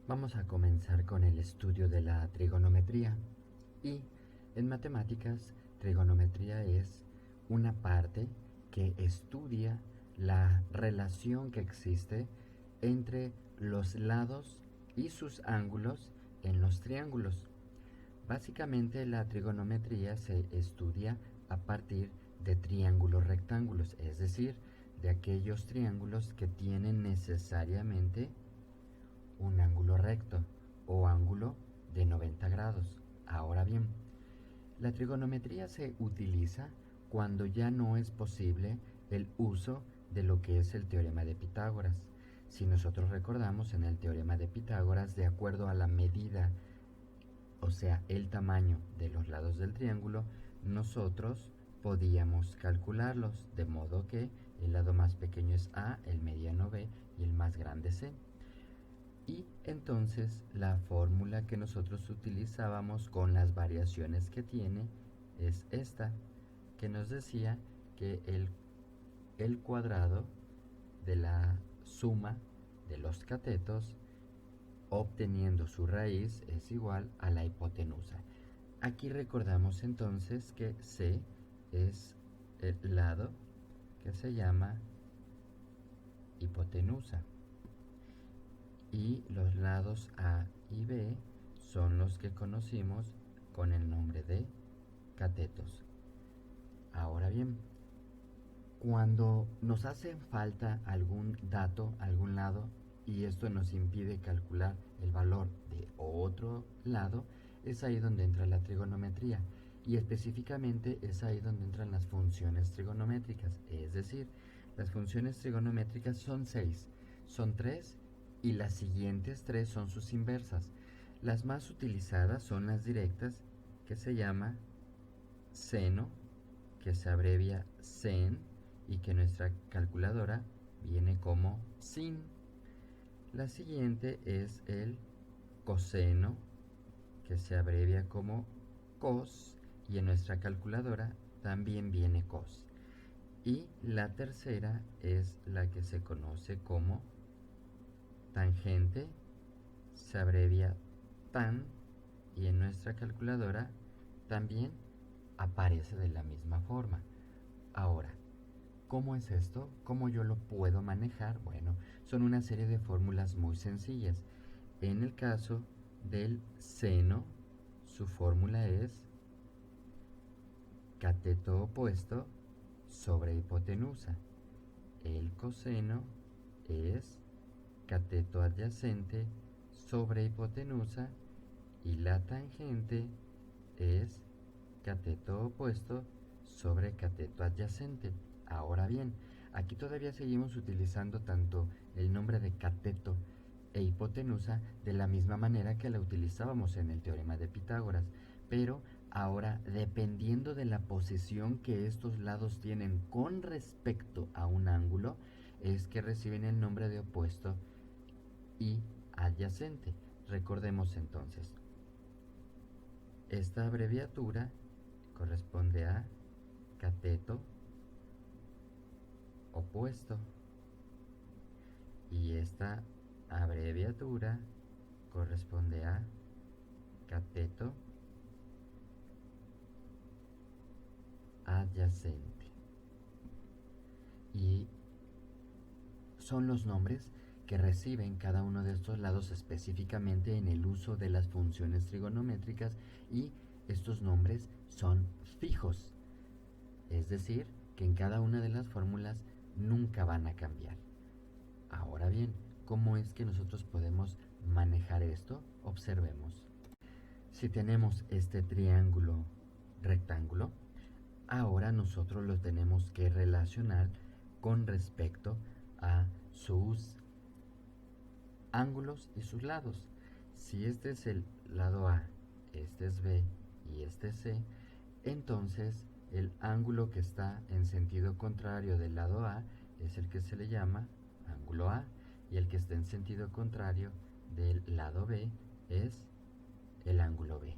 Vamos a comenzar con el estudio de la trigonometría. Y en matemáticas, trigonometría es una parte que estudia la relación que existe entre los lados y sus ángulos en los triángulos. Básicamente la trigonometría se estudia a partir de triángulos rectángulos, es decir, de aquellos triángulos que tienen necesariamente un ángulo recto o ángulo de 90 grados. Ahora bien, la trigonometría se utiliza cuando ya no es posible el uso de lo que es el teorema de Pitágoras. Si nosotros recordamos, en el teorema de Pitágoras, de acuerdo a la medida, o sea, el tamaño de los lados del triángulo, nosotros podíamos calcularlos, de modo que el lado más pequeño es A, el mediano B y el más grande C. Y entonces la fórmula que nosotros utilizábamos con las variaciones que tiene es esta, que nos decía que el cuadrado de la suma de los catetos obteniendo su raíz es igual a la hipotenusa. Aquí recordamos entonces que C es el lado que se llama hipotenusa y los lados A y B son los que conocimos con el nombre de catetos. Ahora bien, cuando nos hace falta algún dato, algún lado, y esto nos impide calcular el valor de otro lado, es ahí donde entra la trigonometría. Y específicamente es ahí donde entran las funciones trigonométricas. Es decir, las funciones trigonométricas son 6, son 3 y las siguientes 3 son sus inversas. Las más utilizadas son las directas, que se llama seno, que se abrevia sen y que nuestra calculadora viene como sin. La siguiente es el coseno, que se abrevia como cos y en nuestra calculadora también viene cos. Y la tercera es la que se conoce como tangente, se abrevia tan y en nuestra calculadora también aparece de la misma forma. Ahora, ¿cómo es esto? ¿Cómo yo lo puedo manejar? Bueno, son una serie de fórmulas muy sencillas. En el caso del seno, su fórmula es cateto opuesto sobre hipotenusa. El coseno es cateto adyacente sobre hipotenusa y la tangente es cateto opuesto sobre cateto adyacente. Ahora bien, aquí todavía seguimos utilizando tanto el nombre de cateto e hipotenusa de la misma manera que la utilizábamos en el teorema de Pitágoras, pero ahora dependiendo de la posición que estos lados tienen con respecto a un ángulo, es que reciben el nombre de opuesto y adyacente. Recordemos entonces, esta abreviatura corresponde a cateto opuesto y esta abreviatura corresponde a cateto adyacente. Y son los nombres que reciben cada uno de estos lados específicamente en el uso de las funciones trigonométricas y estos nombres son fijos, es decir, que en cada una de las fórmulas nunca van a cambiar. Ahora bien, ¿cómo es que nosotros podemos manejar esto? Observemos. Si tenemos este triángulo rectángulo, ahora nosotros lo tenemos que relacionar con respecto a sus ángulos y sus lados. Si este es el lado A, este es B y este es C, entonces el ángulo que está en sentido contrario del lado A es el que se le llama ángulo A y el que está en sentido contrario del lado B es el ángulo B.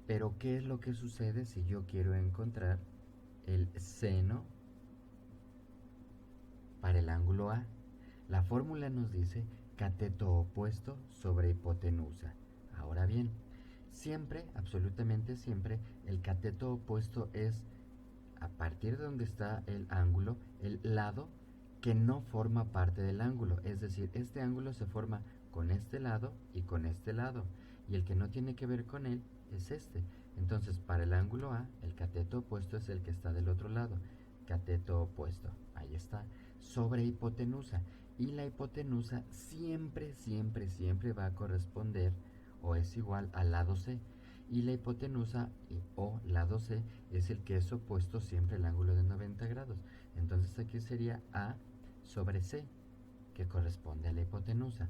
Pero ¿qué es lo que sucede si yo quiero encontrar el seno para el ángulo A? La fórmula nos dice cateto opuesto sobre hipotenusa. Ahora bien, siempre, absolutamente siempre, el cateto opuesto es a partir de donde está el ángulo, el lado que no forma parte del ángulo. Es decir, este ángulo se forma con este lado y con este lado. Y el que no tiene que ver con él es este. Entonces, para el ángulo A, el cateto opuesto es el que está del otro lado. Cateto opuesto, ahí está, sobre hipotenusa. Y la hipotenusa siempre, siempre, siempre va a corresponder o es igual al lado C. Y la hipotenusa o lado C es el que es opuesto siempre al ángulo de 90 grados. Entonces aquí sería A sobre C, que corresponde a la hipotenusa.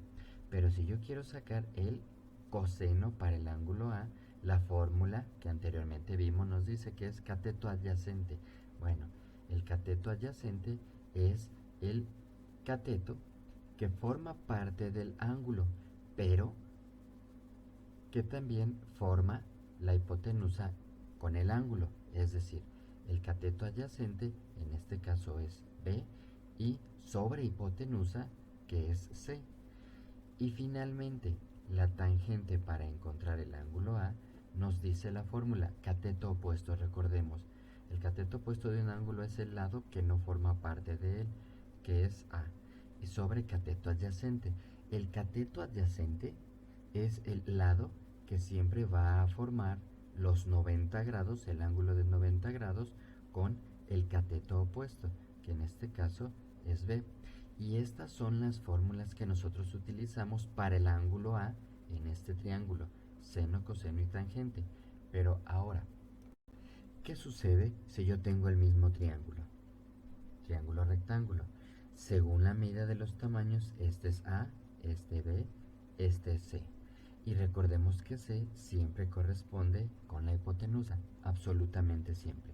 Pero si yo quiero sacar el coseno para el ángulo A, la fórmula que anteriormente vimos nos dice que es cateto adyacente. Bueno, el cateto adyacente es el cateto que forma parte del ángulo, pero que también forma la hipotenusa con el ángulo, es decir, el cateto adyacente, en este caso es B, y sobre hipotenusa, que es C. Y finalmente, la tangente para encontrar el ángulo A nos dice la fórmula, cateto opuesto, recordemos. El cateto opuesto de un ángulo es el lado que no forma parte de él, que es A. Y sobre cateto adyacente. El cateto adyacente es el lado que siempre va a formar los 90 grados, el ángulo de 90 grados, con el cateto opuesto, que en este caso es B. Y estas son las fórmulas que nosotros utilizamos para el ángulo A en este triángulo, seno, coseno y tangente. Pero ahora, ¿qué sucede si yo tengo el mismo triángulo? Triángulo rectángulo. Según la medida de los tamaños, este es A, este B, este es C. Y recordemos que C siempre corresponde con la hipotenusa, absolutamente siempre.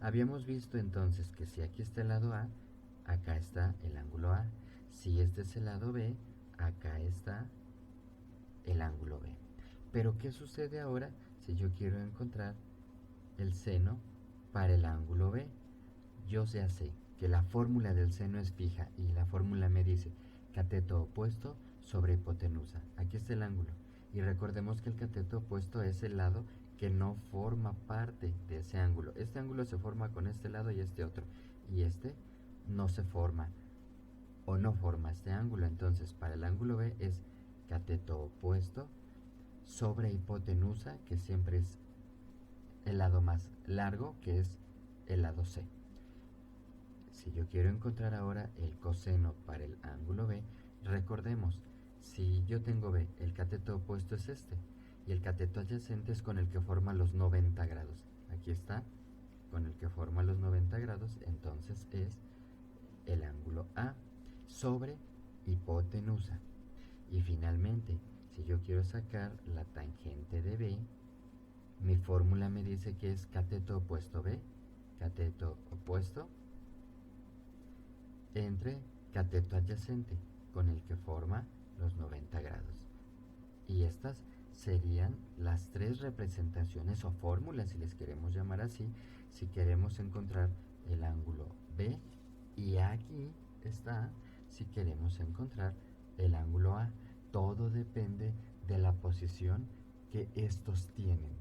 Habíamos visto entonces que si aquí está el lado A, acá está el ángulo A. Si este es el lado B, acá está el ángulo B. Pero ¿qué sucede ahora si yo quiero encontrar el seno para el ángulo B? Yo ya sé que la fórmula del seno es fija y la fórmula me dice cateto opuesto sobre hipotenusa. Aquí está el ángulo. Y recordemos que el cateto opuesto es el lado que no forma parte de ese ángulo. Este ángulo se forma con este lado y este otro. Y este no se forma o no forma este ángulo. Entonces, para el ángulo B es cateto opuesto sobre hipotenusa, que siempre es el lado más largo, que es el lado C. Si yo quiero encontrar ahora el coseno para el ángulo B, recordemos, si yo tengo B, el cateto opuesto es este, y el cateto adyacente es con el que forma los 90 grados. Aquí está, con el que forma los 90 grados, entonces es el ángulo A sobre hipotenusa. Y finalmente, si yo quiero sacar la tangente de B, mi fórmula me dice que es cateto opuesto B, cateto opuesto entre cateto adyacente, con el que forma los 90 grados. Y estas serían las tres representaciones o fórmulas, si les queremos llamar así, si queremos encontrar el ángulo B. Y aquí está si queremos encontrar el ángulo A. Todo depende de la posición que estos tienen.